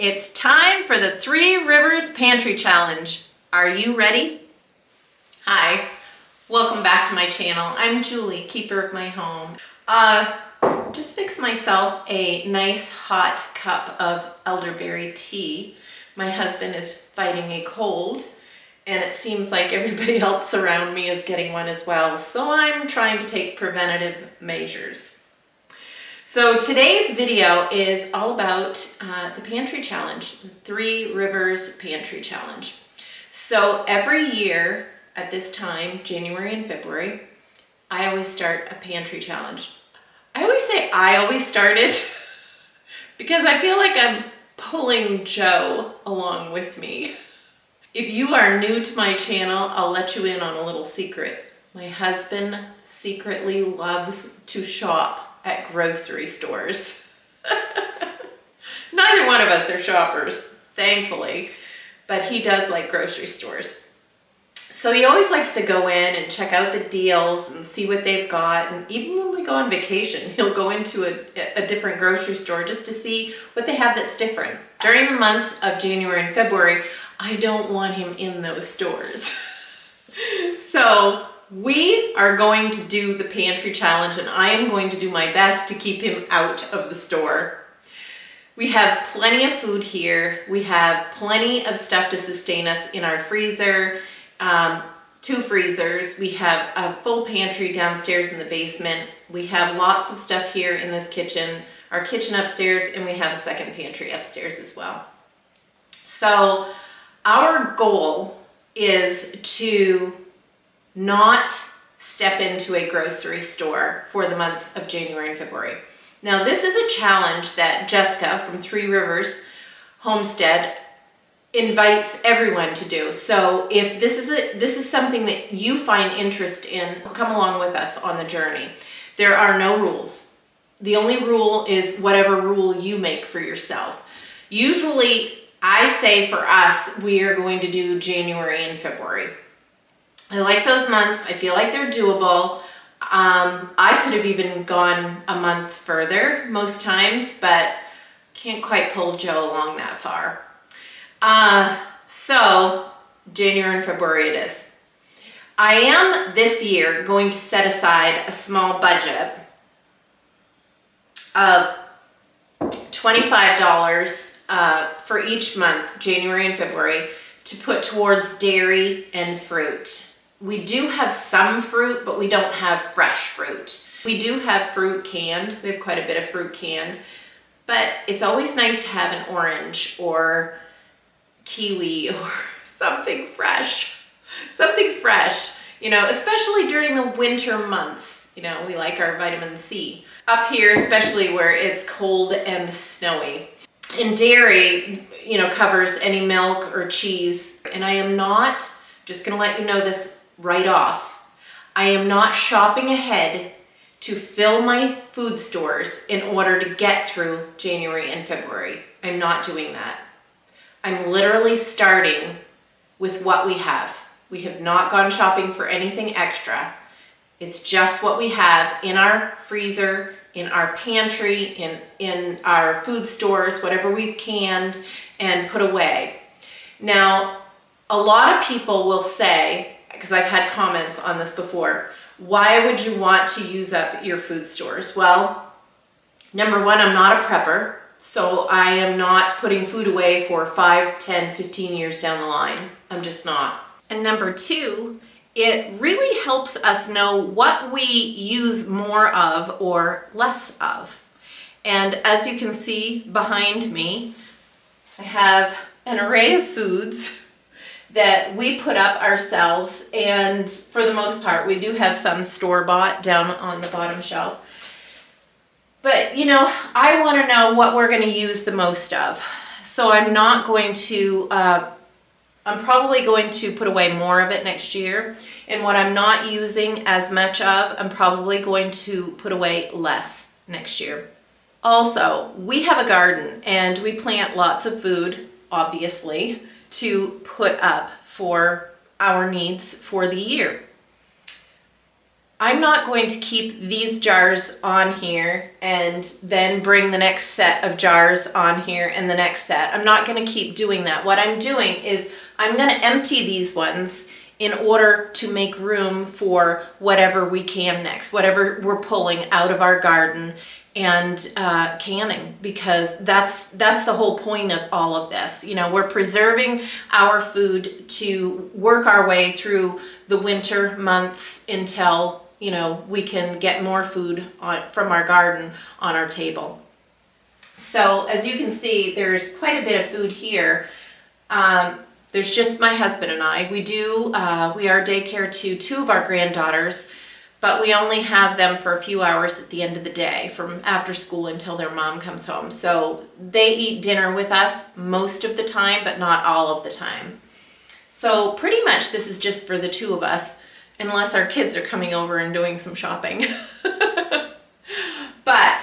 It's time for the Three Rivers Pantry Challenge. Are you ready? Hi, welcome back to my channel. I'm Julie, keeper of my home. Just fixed myself a nice hot cup of elderberry tea. My husband is fighting a cold, and it seems like everybody else around me is getting one as well. So I'm trying to take preventative measures. So today's video is all about the Pantry Challenge, the Three Rivers Pantry Challenge. So every year at this time, January and February, I always start a pantry challenge. I always say I always start it because I feel like I'm pulling Joe along with me. If you are new to my channel, I'll let you in on a little secret. My husband secretly loves to shop at grocery stores. Neither one of us are shoppers, thankfully, but he does like grocery stores. So he always likes to go in and check out the deals and see what they've got. And even when we go on vacation, he'll go into a different grocery store just to see what they have that's different. During the months of January and February, I don't want him in those stores. So we are going to do the pantry challenge, and I am going to do my best to keep him out of the store. We have plenty of food here. We have plenty of stuff to sustain us in our freezer, 2 freezers. We have a full pantry downstairs in the basement. We have lots of stuff here in this kitchen, our kitchen upstairs, and we have a second pantry upstairs as well. So our goal is to not step into a grocery store for the months of January and February. Now, this is a challenge that Jessica from Three Rivers Homestead invites everyone to do. So if this is something that you find interest in, come along with us on the journey. There are no rules. The only rule is whatever rule you make for yourself. Usually, I say for us, we are going to do January and February. I like those months. I feel like they're doable. I could have even gone a month further most times, but can't quite pull Joe along that far. So January and February it is. I am this year going to set aside a small budget of $25 for each month, January and February, to put towards dairy and fruit. We do have some fruit, but we don't have fresh fruit. We do have fruit canned. We have quite a bit of fruit canned, but it's always nice to have an orange or kiwi or something fresh, you know, especially during the winter months. You know, we like our vitamin C. Up here, especially where it's cold and snowy. And dairy, you know, covers any milk or cheese. And I am not, just gonna let you know this right off, I am not shopping ahead to fill my food stores in order to get through January and February. I'm not doing that. I'm literally starting with what we have. We have not gone shopping for anything extra. It's just what we have in our freezer, in our pantry, in our food stores, whatever we've canned and put away. Now, a lot of people will say, because I've had comments on this before, why would you want to use up your food stores? Well, number one, I'm not a prepper, so I am not putting food away for 5, 10, 15 years down the line. I'm just not. And number two, it really helps us know what we use more of or less of. And as you can see behind me, I have an array of foods that we put up ourselves, and for the most part, we do have some store-bought down on the bottom shelf. But, you know, I want to know what we're going to use the most of. So I'm not going to, I'm probably going to put away more of it next year. And what I'm not using as much of, I'm probably going to put away less next year. Also, we have a garden and we plant lots of food, obviously, to put up for our needs for the year. I'm not going to keep these jars on here and then bring the next set of jars on here and the next set. I'm not going to keep doing that. What I'm doing is I'm going to empty these ones in order to make room for whatever we can next, whatever we're pulling out of our garden and canning, because that's the whole point of all of this. You know, we're preserving our food to work our way through the winter months until, you know, we can get more food from our garden on our table. So as you can see, there's quite a bit of food here. There's just my husband and I. We are daycare to 2 of our granddaughters, but we only have them for a few hours at the end of the day from after school until their mom comes home. So they eat dinner with us most of the time, but not all of the time. So pretty much this is just for the 2 of us, unless our kids are coming over and doing some shopping. But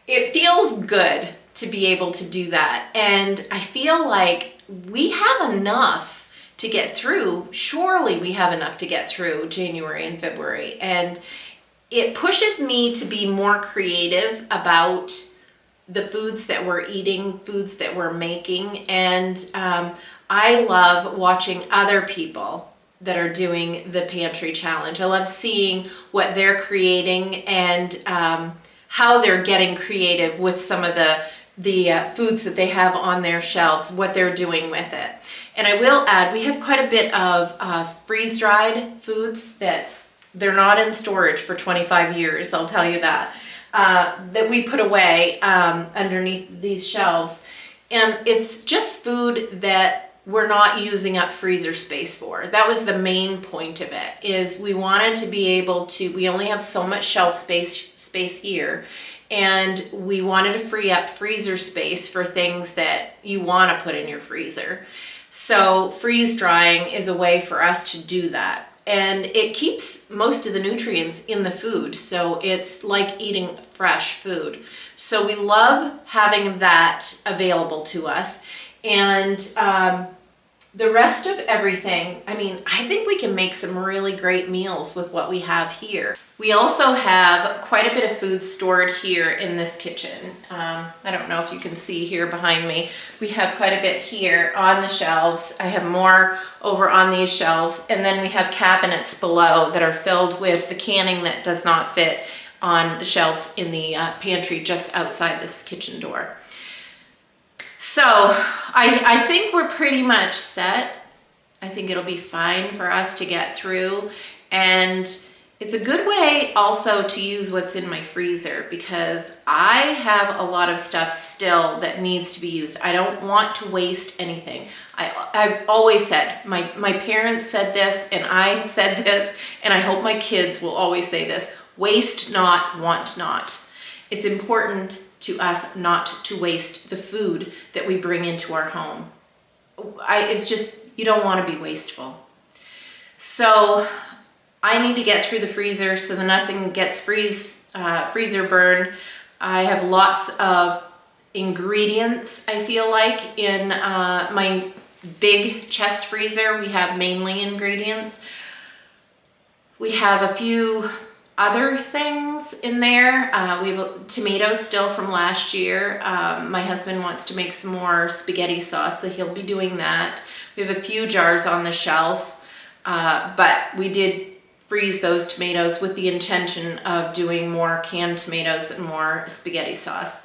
it feels good to be able to do that. And I feel like we have enough to get through. Surely we have enough to get through January and February. And it pushes me to be more creative about the foods that we're eating, foods that we're making. And I love watching other people that are doing the Pantry challenge. I love seeing what they're creating and how they're getting creative with some of the foods that they have on their shelves, what they're doing with it. And I will add, we have quite a bit of freeze-dried foods that they're not in storage for 25 years, I'll tell you that, that we put away underneath these shelves. And it's just food that we're not using up freezer space for. That was the main point of it, is we wanted to be able to, we only have so much shelf space here, and we wanted to free up freezer space for things that you want to put in your freezer. So freeze drying is a way for us to do that. And it keeps most of the nutrients in the food. So it's like eating fresh food. So we love having that available to us. And the rest of everything, I mean, I think we can make some really great meals with what we have here. We also have quite a bit of food stored here in this kitchen. I don't know if you can see here behind me. We have quite a bit here on the shelves. I have more over on these shelves. And then we have cabinets below that are filled with the canning that does not fit on the shelves in the pantry just outside this kitchen door. So I think we're pretty much set. I think it'll be fine for us to get through. And it's a good way also to use what's in my freezer, because I have a lot of stuff still that needs to be used. I don't want to waste anything. I've always said, my parents said this, and I said this, and I hope my kids will always say this: waste not, want not. It's important to us not to waste the food that we bring into our home. It's just, you don't want to be wasteful. So I need to get through the freezer so that nothing gets freezer burn. I have lots of ingredients, I feel like, in my big chest freezer. We have mainly ingredients. We have a few other things in there. We have tomatoes still from last year. My husband wants to make some more spaghetti sauce, so he'll be doing that. We have a few jars on the shelf, but we did freeze those tomatoes with the intention of doing more canned tomatoes and more spaghetti sauce.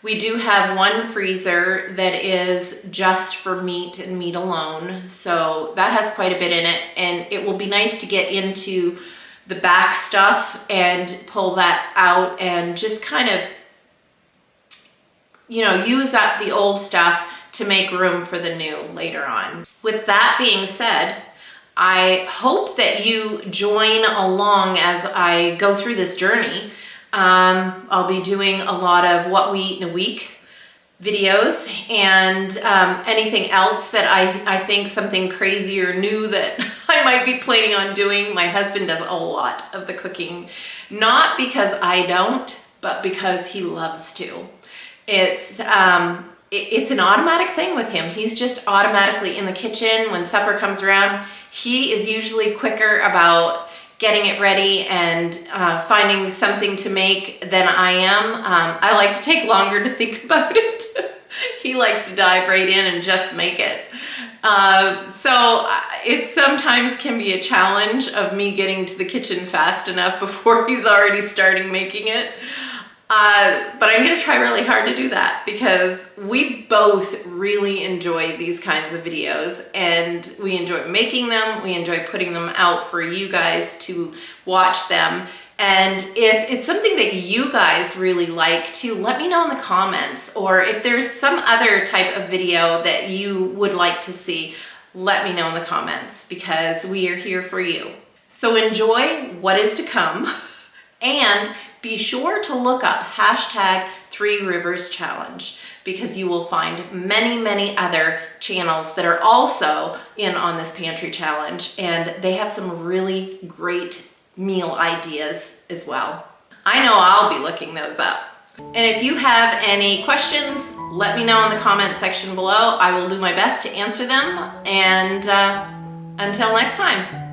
We do have one freezer that is just for meat and meat alone, so that has quite a bit in it, and it will be nice to get into the back stuff and pull that out and just kind of, you know, use up the old stuff to make room for the new later on. With that being said, I hope that you join along as I go through this journey. I'll be doing a lot of what we eat in a week videos, and anything else that I think something crazy or new that I might be planning on doing. My husband does a lot of the cooking, not because I don't, but because he loves to. It's an automatic thing with him. He's just automatically in the kitchen when supper comes around. He is usually quicker about getting it ready and finding something to make than I am. I like to take longer to think about it. He likes to dive right in and just make it. So it sometimes can be a challenge of me getting to the kitchen fast enough before he's already starting making it. But I'm gonna try really hard to do that because we both really enjoy these kinds of videos, and we enjoy making them. We enjoy putting them out for you guys to watch them. And if it's something that you guys really like too, let me know in the comments, or if there's some other type of video that you would like to see, let me know in the comments because we are here for you. So enjoy what is to come and be sure to look up hashtag #3riverschallenge because you will find many, many other channels that are also in on this pantry challenge, and they have some really great meal ideas as well. I know I'll be looking those up. And if you have any questions, let me know in the comment section below. I will do my best to answer them. And until next time.